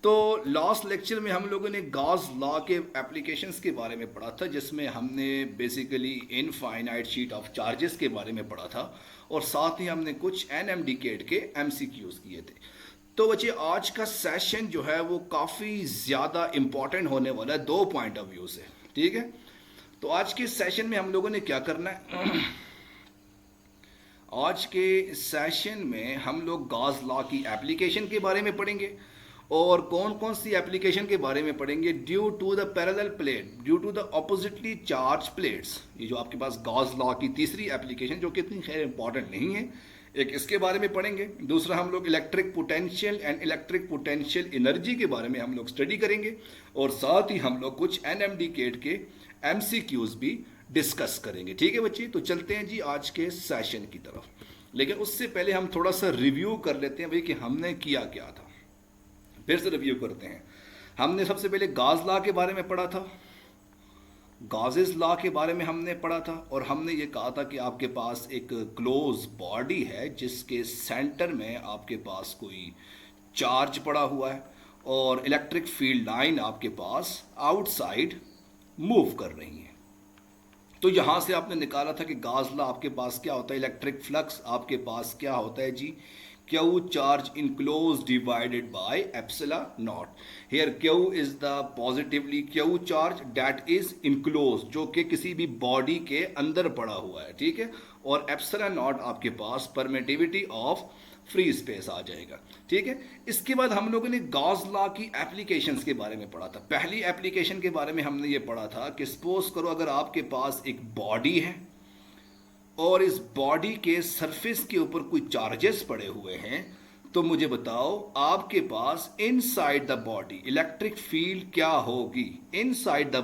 तो last lecture में हम लोगों ने गॉस लॉ के एप्लीकेशंस के बारे में पढ़ा था, जिसमें हमने basically infinite sheet of charges के बारे में पढ़ा था और साथ ही हमने कुछ एनएमडीकेट के एमसीक्यूज किए थे। तो बच्चे आज का सेशन जो है वो काफ़ी ज़्यादा इम्पॉर्टेंट होने वाला है दो पॉइंट ऑफ व्यू से। ठीक है, तो आज के सेशन में हम लोगों ने क्या करना है आज के सेशन में हम लोग गॉस लॉ की एप्लीकेशन के बारे में पढ़ेंगे और कौन कौन सी एप्लीकेशन के बारे में पढ़ेंगे। Due to the parallel plate, due to the oppositely charge plates, ये जो आपके पास गॉस लॉ की तीसरी एप्लीकेशन जो कि इतनी खैर इंपॉर्टेंट नहीं है, एक इसके बारे में पढ़ेंगे। दूसरा हम लोग electric potential and electric potential energy के बारे में हम लोग स्टडी करेंगे और साथ ही हम लोग कुछ एनएमडीकेट के एमसीक्यूज भी डिस्कस करेंगे। ठीक है बच्चे, तो चलते हैं जी आज के सेशन की तरफ। लेकिन उससे पहले हम थोड़ा सा रिव्यू कर लेते हैं भाई कि हमने किया क्या था। फिर से रिव्यू करते हैं। हमने सबसे पहले गॉस लॉ के बारे में पढ़ा था, गॉसेस लॉ के बारे में हमने पढ़ा था और हमने ये कहा था कि आपके पास एक क्लोज बॉडी है जिसके सेंटर में आपके पास कोई चार्ज पड़ा हुआ है और इलेक्ट्रिक फील्ड लाइन आपके पास आउटसाइड मूव कर रही है। तो यहाँ से आपने निकाला था कि गॉस लॉ आपके पास क्या होता है, इलेक्ट्रिक फ्लक्स आपके पास क्या होता है जी, Q charge enclosed divided by epsilon naught. Here Q is the positively Q charge that is enclosed, जो कि किसी भी बॉडी के अंदर पड़ा हुआ है। ठीक है, और epsilon naught आपके पास परमिटिविटी ऑफ फ्री स्पेस आ जाएगा। ठीक है, इसके बाद हम लोगों ने गॉस लॉ की एप्लीकेशंस के बारे में पढ़ा था। पहली एप्लीकेशन के बारे में हमने ये पढ़ा था कि सपोज करो अगर आपके पास एक बॉडी है और इस बॉडी के सरफेस के ऊपर कोई चार्जेस पड़े हुए हैं, तो मुझे बताओ आपके पास inside the body electric field क्या होगी। इनसाइड द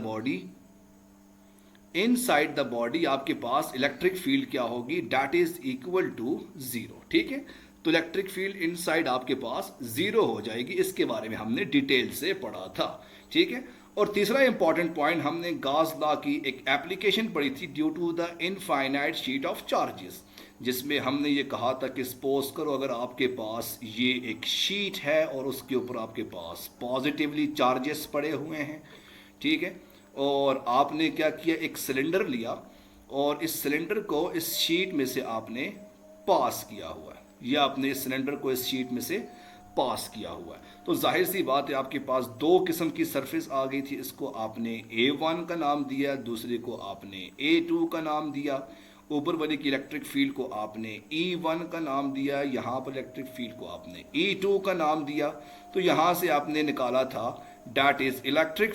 बॉडी आपके पास इलेक्ट्रिक फील्ड क्या होगी, that is equal to zero. ठीक है, तो इलेक्ट्रिक फील्ड इनसाइड आपके पास जीरो हो जाएगी। इसके बारे में हमने डिटेल से पढ़ा था। ठीक है, और तीसरा इंपॉर्टेंट पॉइंट हमने गॉस लॉ की एक एप्लीकेशन पढ़ी थी, due to the infinite sheet of charges, जिसमें हमने ये कहा था कि सपोज करो अगर आपके पास ये एक शीट है और उसके ऊपर आपके पास पॉजिटिवली चार्जेस पड़े हुए हैं। ठीक है, और आपने क्या किया, एक सिलेंडर लिया और इस सिलेंडर को इस शीट में से आपने पास किया हुआ है, या आपने इस सिलेंडर को इस शीट में से पास किया हुआ है। तो जाहिर सी बात है आपके पास दो किस्म की सरफेस आ गई थी। इसको आपने A1 का नाम दिया, दूसरे को आपने A2 का नाम दिया। ऊपर वाले की इलेक्ट्रिक फील्ड को आपने E1 का नाम दिया, यहाँ पर इलेक्ट्रिक फील्ड को आपने E2 का नाम दिया। तो यहाँ से आपने निकाला था that is electric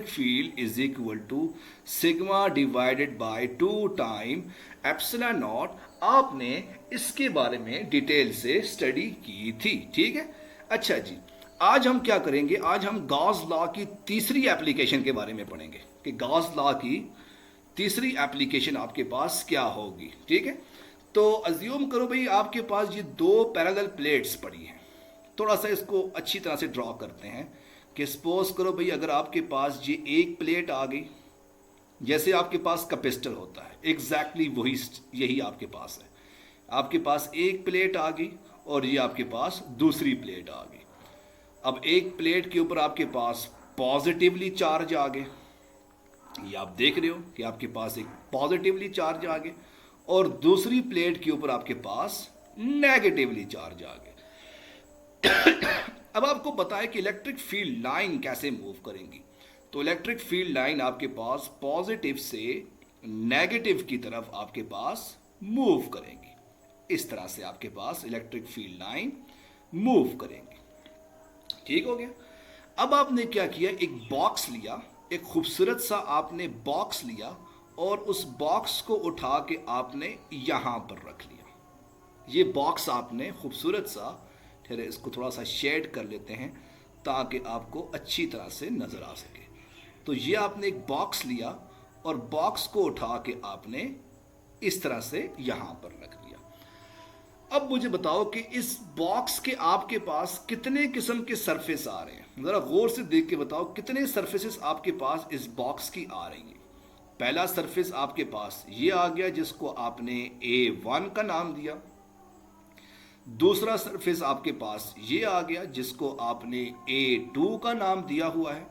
field is equal to sigma divided by 2 time epsilon naught. आपने इसके बारे में डिटेल से स्टडी की थी। ठीक है, अच्छा जी, आज हम क्या करेंगे, आज हम गॉस लॉ की तीसरी एप्लीकेशन के बारे में पढ़ेंगे कि गॉस लॉ की तीसरी एप्लीकेशन आपके पास क्या होगी। ठीक है, तो अज्यूम करो भाई आपके पास ये दो पैरेलल प्लेट्स पड़ी हैं। थोड़ा सा इसको अच्छी तरह से ड्रॉ करते हैं कि सपोज करो भाई अगर आपके पास ये एक प्लेट आ गई, जैसे आपके पास कैपेसिटर होता है, एग्जैक्टली वही यही आपके पास है। आपके पास एक प्लेट आ गई और ये आपके पास दूसरी प्लेट आ गई। अब एक प्लेट के ऊपर आपके पास पॉजिटिवली चार्ज आ गए, ये आप देख रहे हो कि आपके पास एक पॉजिटिवली चार्ज आ गए, और दूसरी प्लेट के ऊपर आपके पास नेगेटिवली चार्ज आ गए। अब आपको पता है कि इलेक्ट्रिक फील्ड लाइन कैसे मूव करेंगी। तो इलेक्ट्रिक फील्ड लाइन आपके पास पॉजिटिव से नेगेटिव की तरफ आपके पास मूव करेंगी। इस तरह से आपके पास इलेक्ट्रिक फील्ड लाइन मूव करेंगी। ठीक हो गया। अब आपने क्या किया, एक बॉक्स लिया, एक खूबसूरत सा आपने बॉक्स लिया और उस बॉक्स को उठा के आपने यहां पर रख लिया। ये बॉक्स आपने खूबसूरत सा, ठहरे इसको थोड़ा सा शेड कर लेते हैं ताकि आपको अच्छी तरह से नजर आ सके। तो ये आपने एक बॉक्स लिया और बॉक्स को उठा के आपने इस तरह से यहां पर रख लिया। अब मुझे बताओ कि इस बॉक्स के आपके पास कितने किस्म के सरफेस आ रहे हैं। जरा गौर से देख के बताओ कितने सरफेसेस आपके पास इस बॉक्स की आ रही हैं। पहला सरफेस आपके पास ये आ गया जिसको आपने A1 का नाम दिया। दूसरा सरफेस आपके पास ये आ गया जिसको आपने A2 का नाम दिया हुआ है,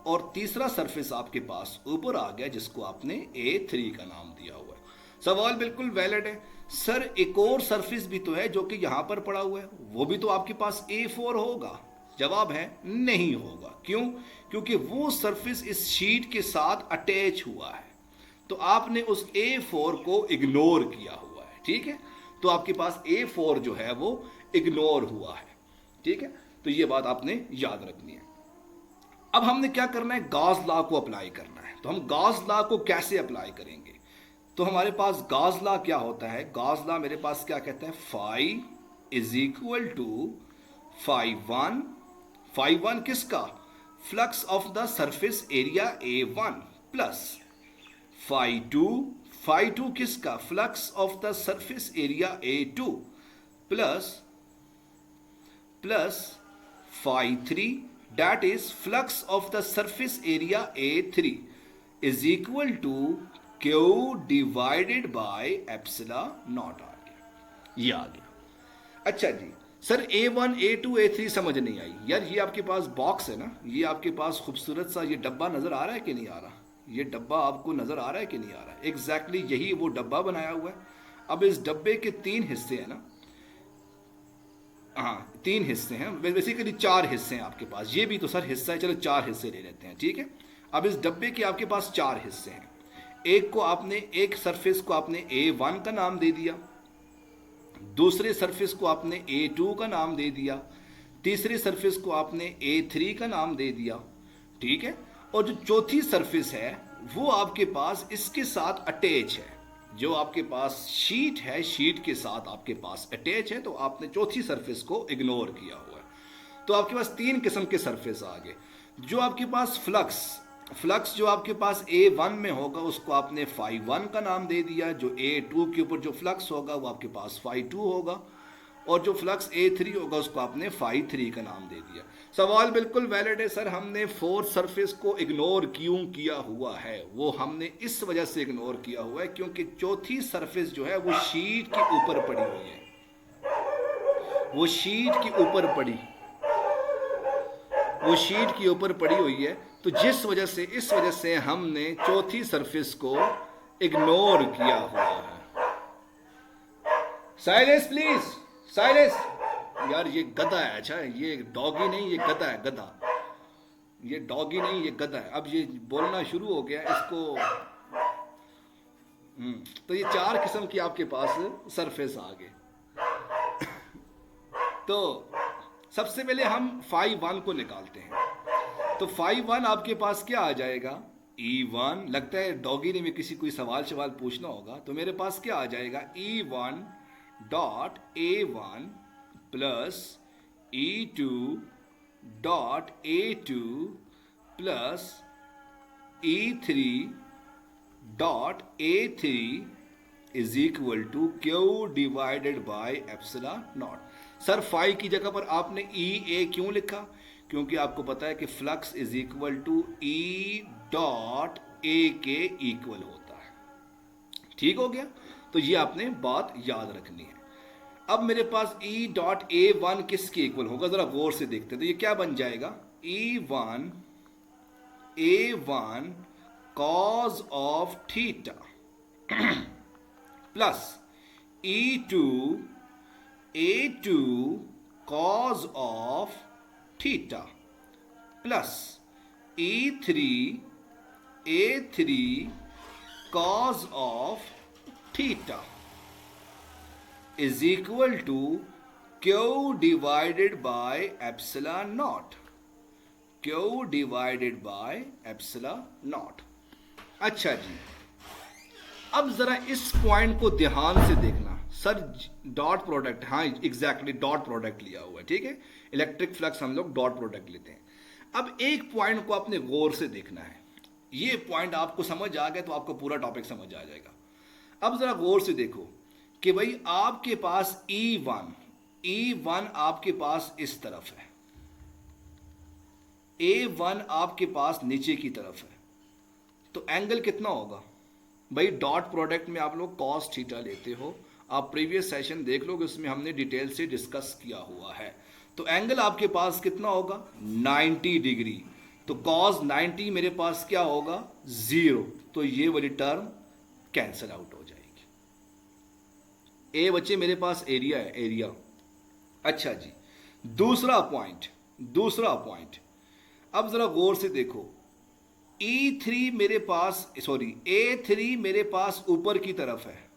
और तीसरा सरफेस आपके पास ऊपर आ गया जिसको आपने A3 का नाम दिया हुआ है। सवाल बिल्कुल वैलिड है। सर एक और सरफेस भी तो है जो कि यहां पर पड़ा हुआ है, वो भी तो आपके पास A4 होगा। जवाब है नहीं होगा। क्यों? क्योंकि वो सरफेस इस शीट के साथ अटैच हुआ है, तो आपने उस A4 को इग्नोर किया हुआ है। ठीक है, तो आपके पास A4 जो है वो इग्नोर हुआ है। ठीक है, तो ये बात आपने याद रखनी है। अब हमने क्या करना है, गॉस लॉ को अप्लाई करना है। तो हम गॉस लॉ को कैसे अप्लाई करेंगे? तो हमारे पास गॉस लॉ क्या होता है? गॉस लॉ मेरे पास क्या कहता है, phi is equal to phi one किसका? Flux of the surface area A1 plus phi two किसका? Flux of the surface area A2 plus phi three that is flux of the surface area A3 is equal to Q divided by epsilon naught आ गया, ये आ गया। अच्छा जी, sir A1 A2 A3 समझ नहीं आई यार। ये आपके पास बॉक्स है ना, ये आपके पास खूबसूरत सा ये डब्बा नजर आ रहा है कि नहीं आ रहा? ये डब्बा आपको नजर आ रहा है कि नहीं आ रहा? एग्जैक्टली यही वो डब्बा बनाया हुआ है। अब इस डब्बे के 3 हिस्से हैं ना, हाँ 3 हिस्से हैं, बेसिकली 4 हिस्से हैं आपके पास। ये भी तो सर हिस्सा है, चलो 4 हिस्से ले लेते हैं। ठीक है, अब इस डब्बे के आपके पास 4 हिस्से हैं। एक सरफेस को आपने A1 का नाम दे दिया, दूसरे सरफेस को आपने A2 का नाम दे दिया, तीसरे सरफेस को आपने A3 का नाम दे दिया। ठीक है, और जो चौथी सरफेस है वो आपके पास इसके साथ अटैच है। जो आपके पास शीट है, शीट के साथ आपके पास अटैच है, तो आपने चौथी सरफेस को इग्नोर किया हुआ है। तो आपके पास 3 किस्म के सरफेस आ गए। जो आपके पास फ्लक्स जो आपके पास A1 में होगा उसको आपने फाई 1 का नाम दे दिया। जो A2 के ऊपर जो फ्लक्स होगा वो आपके पास फाई 2 होगा, और जो फ्लक्स A3 होगा उसको आपने फाई 3 का नाम दे दिया। सवाल बिल्कुल वैलिड है। सर हमने 4 सरफेस को इग्नोर क्यों किया हुआ है? वो हमने इस वजह से इग्नोर किया हुआ है क्योंकि चौथी सरफेस जो है वो शीट के ऊपर पड़ी हुई है, वो शीट के ऊपर पड़ी हुई है। तो इस वजह से हमने चौथी सरफेस को इग्नोर किया हुआ है। Silence please, silence. यार ये गधा है। अच्छा, ये डॉगी नहीं, ये गधा है, गधा। ये डॉगी नहीं, ये गधा है। अब ये बोलना शुरू हो गया इसको। तो ये 4 किस्म की आपके पास सरफेस आ गए। तो सबसे पहले हम फाई 1 को निकालते हैं। तो फाई 1 आपके पास क्या आ जाएगा? E1। लगता है डॉगी ने में किसी कोई सवाल पूछना होगा। तो मेरे पास क्या आ जाएगा? E1 dot A1 plus E2 dot A2 plus E3 dot A3 is equal to Q divided by epsilon naught. Sir phi की जगह पर आपने EA क्यों लिखा? क्योंकि आपको पता है कि flux is equal to E dot A के इक्वल होता है। ठीक हो गया? तो ये आपने बात याद रखनी है। अब मेरे पास E डॉट A1 किसके इक्वल होगा? जरा गौर से देखते हैं। तो ये क्या बन जाएगा? E1 A1 cos of theta plus E2 A2 cos of theta plus E3 A3 cos of theta is equal to Q divided by epsilon naught. Q divided by epsilon naught. अच्छा जी, अब जरा इस पॉइंट को ध्यान से देखना। Sir dot product, हाँ exactly dot product लिया हुआ है। ठीक है, इलेक्ट्रिक फ्लक्स हम लोग डॉट प्रोडक्ट लेते हैं। अब एक पॉइंट को आपने गौर से देखना है। ये पॉइंट आपको समझ आ गया तो आपको पूरा टॉपिक समझ आ जाएगा। अब जरा गौर से देखो कि भाई आपके पास E1 आपके पास इस तरफ है, A1 आपके पास नीचे की तरफ है। तो एंगल कितना होगा भाई? डॉट प्रोडक्ट में आप लोग cos थीटा लेते हो आप प्रीवियस सेशन देख लोगे, उसमें हमने डिटेल से डिस्कस किया हुआ है। तो एंगल आपके पास कितना होगा 90 डिग्री। तो कॉस 90 मेरे पास क्या होगा 0। तो ये वाली टर्म कैंसिल आउट हो जाएगी। ए बच्चे मेरे पास एरिया है, एरिया। अच्छा जी, दूसरा पॉइंट अब जरा गौर से देखो। E3 मेरे पास, सॉरी A3 मेरे पास ऊपर की तरफ है,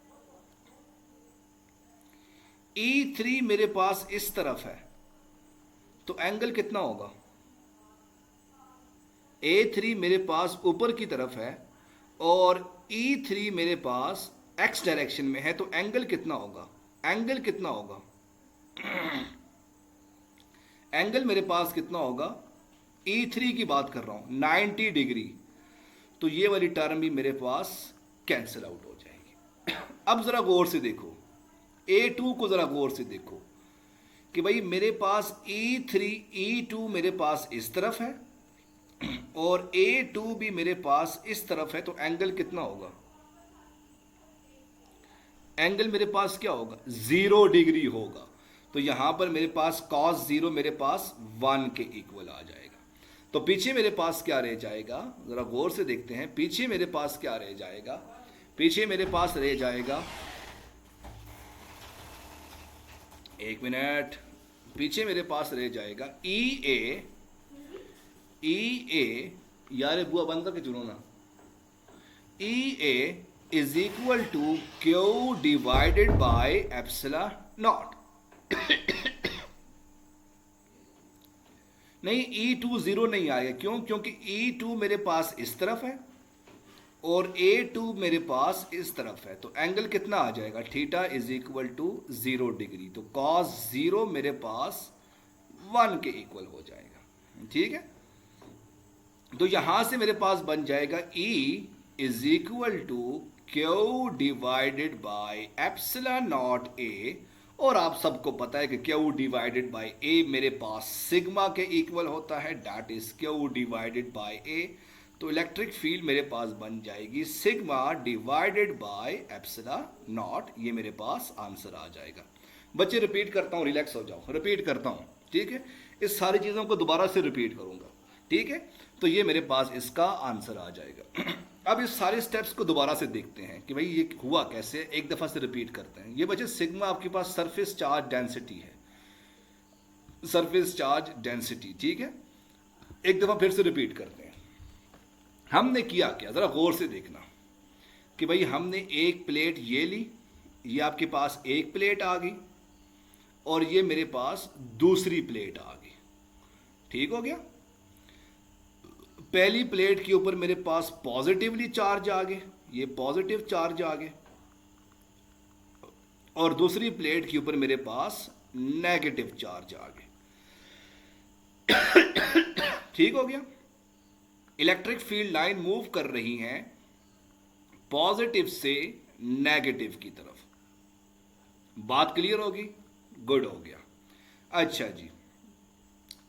E3 मेरे पास इस तरफ है, तो एंगल कितना होगा? A3 मेरे पास ऊपर की तरफ है और E3 मेरे पास x डायरेक्शन में है, तो एंगल कितना होगा? एंगल कितना होगा? एंगल मेरे पास कितना होगा? E3 की बात कर रहा हूं 90 डिग्री। तो ये वाली टर्म भी मेरे पास कैंसिल आउट हो जाएगी। अब जरा गौर से देखो, A2 को जरा गौर से देखो कि भाई मेरे पास E3 E2 मेरे पास इस तरफ है और A2 भी मेरे पास इस तरफ है, तो एंगल कितना होगा? एंगल मेरे पास क्या होगा? 0 डिग्री होगा। तो यहां पर मेरे पास cos 0 मेरे पास 1 के इक्वल आ जाएगा। तो पीछे मेरे पास क्या रह जाएगा, जरा गौर से देखते हैं। पीछे मेरे पास क्या रह जाएगा? पीछे मेरे पास रह जाएगा, एक मिनट, पीछे मेरे पास रह जाएगा E A यार बुआ बंद करके चुनो ना। EA is equal to Q divided by epsilon naught. नहीं, E2 0 नहीं आएगा। क्यों? क्योंकि E2 मेरे पास इस तरफ है और A2 मेरे पास इस तरफ है, तो एंगल कितना आ जाएगा? Theta is equal to 0 degree. तो cos 0 मेरे पास 1 के इक्वल हो जाएगा। ठीक है, तो यहां से मेरे पास बन जाएगा E is equal to Q divided by epsilon naught A। और आप सबको पता है कि Q डिवाइडेड बाय A मेरे पास सिग्मा के इक्वल होता है, that is Q divided bye A। तो इलेक्ट्रिक फील्ड मेरे पास बन जाएगी sigma divided by epsilon not. ये मेरे पास आंसर आ जाएगा। बच्चे रिपीट करता हूँ, रिलैक्स हो जाओ, रिपीट करता हूँ। ठीक है, इस सारी चीज़ों को दोबारा से रिपीट करूँगा। ठीक है, तो ये मेरे पास इसका आंसर आ जाएगा। अब इस सारे स्टेप्स को दोबारा से देखते हैं कि भाई ये हुआ कैसे, एक दफ़ा से रिपीट करते हैं। ये बच्चे सिग्मा आपके पास सरफेस चार्ज डेंसिटी है, सरफेस चार्ज डेंसिटी। ठीक है, एक दफ़ा फिर से रिपीट करते हैं। हमने किया क्या, ज़रा गौर से देखना कि भाई हमने एक प्लेट ये ली, ये आपके पास एक प्लेट आ गई और ये मेरे पास दूसरी प्लेट आ गई। ठीक हो गया, पहली प्लेट के ऊपर मेरे पास पॉजिटिवली चार्ज आ गए, ये पॉजिटिव चार्ज आ गए, और दूसरी प्लेट के ऊपर मेरे पास नेगेटिव चार्ज आ गए। ठीक हो गया, इलेक्ट्रिक फील्ड लाइन मूव कर रही हैं पॉजिटिव से नेगेटिव की तरफ। बात क्लियर होगी? गुड हो गया। अच्छा जी,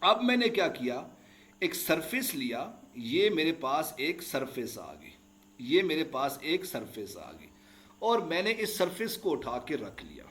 अब मैंने क्या किया, एक सरफेस लिया, ये मेरे पास एक सरफेस आ गई, ये मेरे पास एक सरफेस आ गई, और मैंने इस सरफेस को उठा के रख लिया।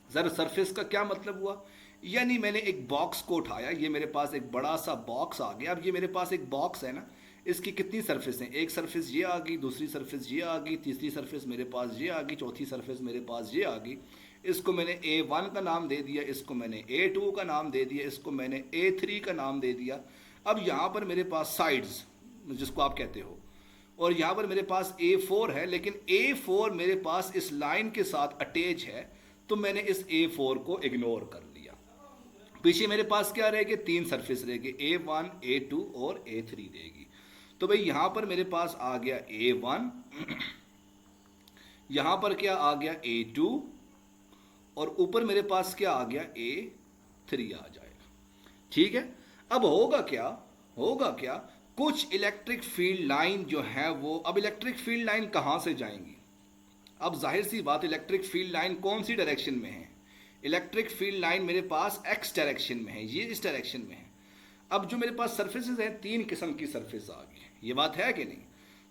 जरा सरफेस का क्या मतलब हुआ, यानी मैंने एक बॉक्स को उठाया, ये मेरे पास एक बड़ा सा बॉक्स आ गया। अब ये मेरे पास एक बॉक्स है ना, इसकी कितनी सरफेस हैं? एक सरफेस ये आ गई, दूसरी सरफेस ये आ गई, तीसरी सरफेस मेरे पास ये आ गई, चौथी सरफेस मेरे पास ये आ गई। इसको मैंने A1 का नाम दे दिया, इसको मैंने A2 का नाम दे दिया, इसको मैंने A3 का नाम दे दिया। अब यहाँ पर मेरे पास साइड्स, जिसको आप कहते हो, और यहाँ पर मेरे पास A4 है, लेकिन A4 मेरे पास इस लाइन के साथ अटैच है, तो मैंने इस A4 को इग्नोर कर लिया। पीछे मेरे पास क्या रहेगी? तीन सरफेस रहेगी, A1, A2 और A3 रहेगी। तो भाई यहां पर मेरे पास आ गया A1, यहां पर क्या आ गया A2, और ऊपर मेरे पास क्या आ गया A3 आ जाएगा। ठीक है, अब होगा क्या, होगा क्या, कुछ इलेक्ट्रिक फील्ड लाइन जो है वो, अब इलेक्ट्रिक फील्ड लाइन कहां से जाएंगी? अब जाहिर सी बात, इलेक्ट्रिक फील्ड लाइन कौन सी डायरेक्शन में है? इलेक्ट्रिक फील्ड लाइन मेरे पास x डायरेक्शन में है, ये इस डायरेक्शन में है। अब जो मेरे पास सरफेसेस हैं, तीन किस्म की सरफेस आ गई, ये बात है कि नहीं?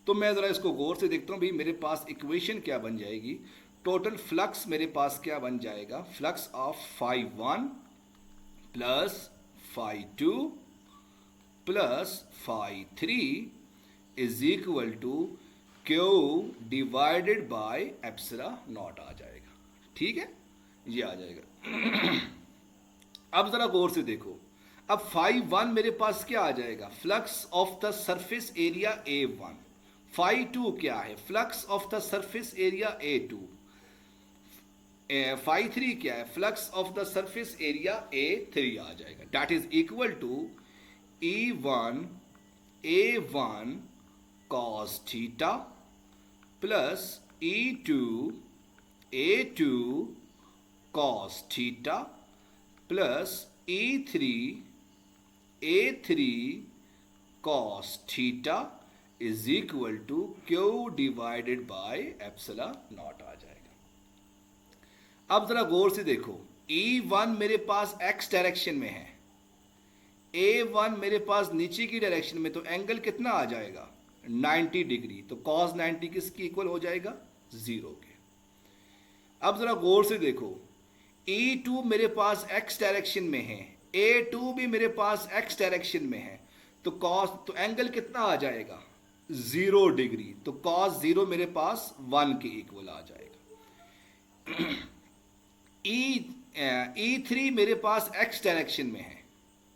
तो मैं ज़रा इसको गौर से देखता हूँ। भाई मेरे पास इक्वेशन क्या बन जाएगी, टोटल फ्लक्स मेरे पास क्या बन जाएगा, flux of phi 1 plus phi 2 plus phi 3 is equal to Q divided by epsilon naught आ जाएगा। ठीक है, ये आ जाएगा। अब जरा गौर से देखो, अब फाई 1 मेरे पास क्या आ जाएगा, flux of the surface area A1। Phi 2 क्या है, flux of the surface area A2। Phi 3 क्या है, flux of the surface area A3 आ जाएगा। That is equal to E1 A1 cos theta plus E2 A2 cos theta plus E3 A3 cos theta is equal to Q divided by epsilon naught आ जाएगा। अब जरा गौर से देखो, E1 मेरे पास x direction में है, A1 मेरे पास नीचे की डायरेक्शन में, तो एंगल कितना आ जाएगा 90 डिग्री। तो cos 90 किसकी इक्वल हो जाएगा, 0 के। अब जरा गौर से देखो, E2 मेरे पास x डायरेक्शन में है, A2 भी मेरे पास x डायरेक्शन में है, तो एंगल कितना आ जाएगा 0 डिग्री। तो cos 0 मेरे पास 1 के इक्वल आ जाएगा। E3 मेरे पास x डायरेक्शन में है,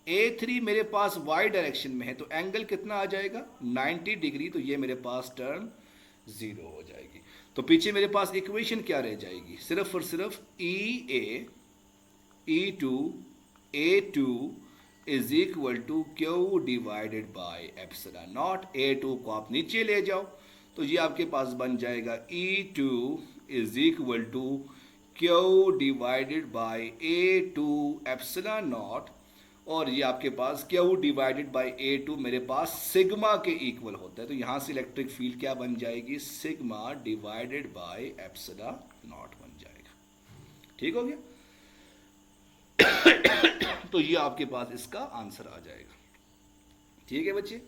A3 मेरे पास y डायरेक्शन में है, तो एंगल कितना आ जाएगा 90 डिग्री। तो ये मेरे पास टर्म 0 हो जाएगी। तो पीछे मेरे पास इक्वेशन क्या रह जाएगी, सिर्फ और सिर्फ E2 A2 is equal to Q divided by epsilon naught. A2 को आप नीचे ले जाओ तो ये आपके पास बन जाएगा E2 is equal to Q divided by A2 epsilon naught, और ये आपके पास क्यू डिवाइडेड बाय A2 मेरे पास सिग्मा के इक्वल होता है। तो यहां से इलेक्ट्रिक फील्ड क्या बन जाएगी, sigma divided by epsilon not बन जाएगा। ठीक हो गया। तो ये आपके पास इसका आंसर आ जाएगा। ठीक है बच्चे,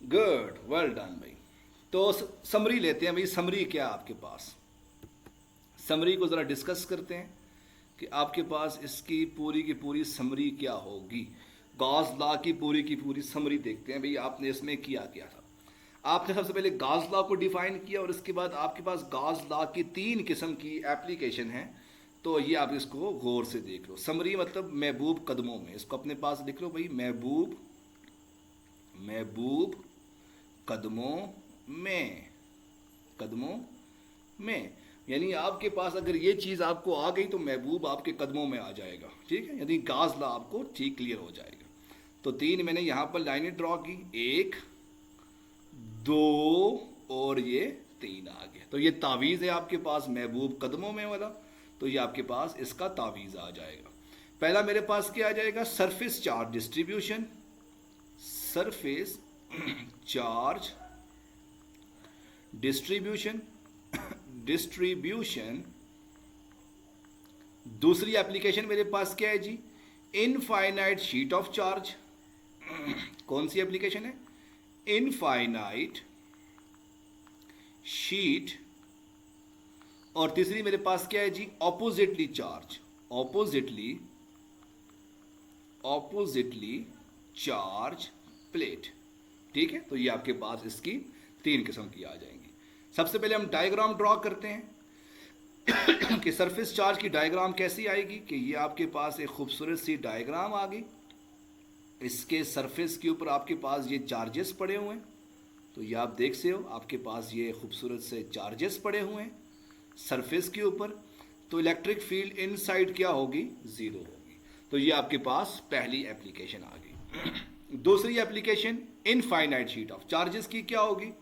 गुड, वेल डन भाई। तो समरी लेते हैं भाई, समरी क्या आपके पास, समरी को जरा डिस्कस करते हैं कि आपके पास इसकी पूरी की पूरी समरी क्या होगी। गॉस लॉ की पूरी समरी देखते हैं भाई, आपने इसमें किया क्या था। आपने सबसे पहले गॉस लॉ को डिफाइन किया और उसके बाद आपके पास गॉस लॉ की 3 किस्म की एप्लीकेशन है। तो ये आप इसको गौर से देख लो। समरी मतलब महबूब कदमों में, इसको अपने पास लिख लो भाई, महबूब कदमों में, यानी आपके पास अगर ये चीज़ आपको आ गई तो महबूब आपके कदमों में आ जाएगा। ठीक है, यानी गॉस लॉ आपको ठीक क्लियर हो जाएगा। तो 3 मैंने यहाँ पर लाइनें ड्रॉ की, 1 2 और ये 3 आ गया। तो ये तावीज़ है आपके पास महबूब कदमों में वाला, तो ये आपके पास इसका तावीज़ आ जाएगा। पहला मेरे पास क्या आ जाएगा, surface charge distribution, surface charge distribution. दूसरी एप्लीकेशन मेरे पास क्या है जी, इनफाइनाइट शीट ऑफ चार्ज। कौन सी एप्लीकेशन है, इनफाइनाइट शीट। और तीसरी मेरे पास क्या है जी, oppositely charge, oppositely charge plate. ठीक है, तो ये आपके पास इसकी 3 किस्म की आ जाएंगी। सबसे पहले हम डायग्राम ड्रॉ करते हैं कि सरफेस चार्ज की डायग्राम कैसी आएगी, कि ये आपके पास एक खूबसूरत सी डायग्राम आ गई। इसके सरफेस के ऊपर आपके पास ये चार्जेस पड़े हुए हैं, तो ये आप देख से हो, आपके पास ये खूबसूरत से चार्जेस पड़े हुए हैं सरफेस के ऊपर। तो इलेक्ट्रिक फील्ड इनसाइड क्या होगी, 0 होगी। तो ये आपके पास पहली एप्लीकेशन आ गई। दूसरी application infinite sheet of charges की क्या होगी,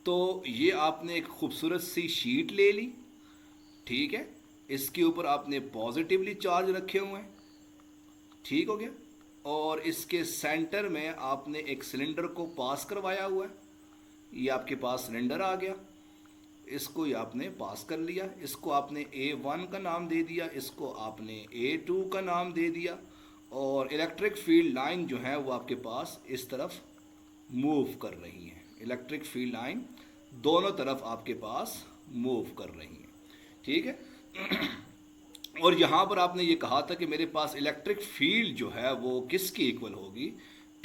तो ये आपने एक खूबसूरत सी शीट ले ली। ठीक है, इसके ऊपर आपने पॉजिटिवली चार्ज रखे हुए हैं। ठीक हो गया, और इसके सेंटर में आपने एक सिलेंडर को पास करवाया हुआ है। ये आपके पास सिलेंडर आ गया, इसको ये आपने पास कर लिया, इसको आपने A1 का नाम दे दिया, इसको आपने A2 का नाम दे दिया, और इलेक्ट्रिक फील्ड लाइन जो है वो आपके पास इस तरफ मूव कर रही है। इलेक्ट्रिक फील्ड लाइन दोनों तरफ आपके पास मूव कर रही हैं, ठीक है। और यहाँ पर आपने ये कहा था कि मेरे पास इलेक्ट्रिक फील्ड जो है वो किसकी इक्वल होगी,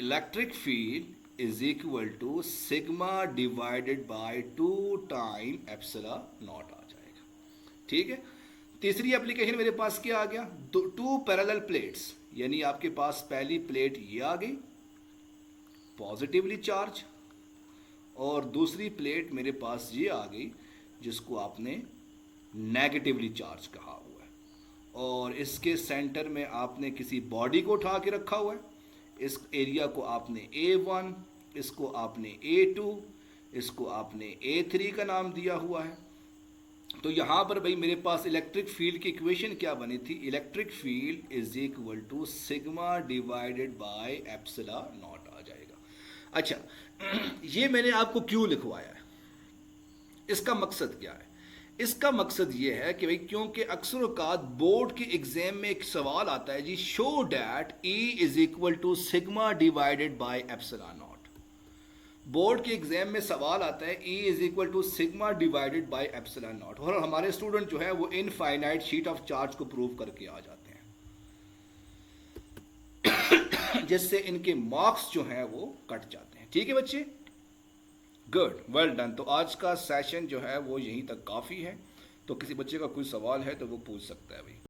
electric field is equal to sigma divided by 2 time epsilon naught आ जाएगा, ठीक है। तीसरी एप्लीकेशन मेरे पास क्या आ गया, टू पैरेलल प्लेट्स, यानी आपके पास पहली प्लेट ये आ गई पॉजिटिवली चार्ज, और दूसरी प्लेट मेरे पास ये आ गई जिसको आपने नेगेटिवली चार्ज कहा हुआ है, और इसके सेंटर में आपने किसी बॉडी को उठा के रखा हुआ है। इस एरिया को आपने A1, इसको आपने A2, इसको आपने A3 का नाम दिया हुआ है। तो यहाँ पर भाई मेरे पास इलेक्ट्रिक फील्ड की इक्वेशन क्या बनी थी, electric field is equal to sigma divided by epsilon naught आ जाएगा। अच्छा, ये मैंने आपको क्यों लिखवाया है, इसका मकसद क्या है, इसका मकसद ये है कि भाई क्योंकि अक्सर औकात बोर्ड के एग्जाम में एक सवाल आता है जी, show that E is equal to sigma divided by epsilon naught. Board के एग्जाम में सवाल आता है E is equal to sigma divided by epsilon naught, और हमारे स्टूडेंट जो है वो इनफाइनाइट शीट ऑफ चार्ज को प्रूव करके आ जाते हैं जिससे इनके मार्क्स जो हैं वो कट जाते हैं, ठीक है बच्चे। Good, well done. तो आज का सेशन जो है वो यहीं तक काफ़ी है, तो किसी बच्चे का कोई सवाल है तो वो पूछ सकता है भाई।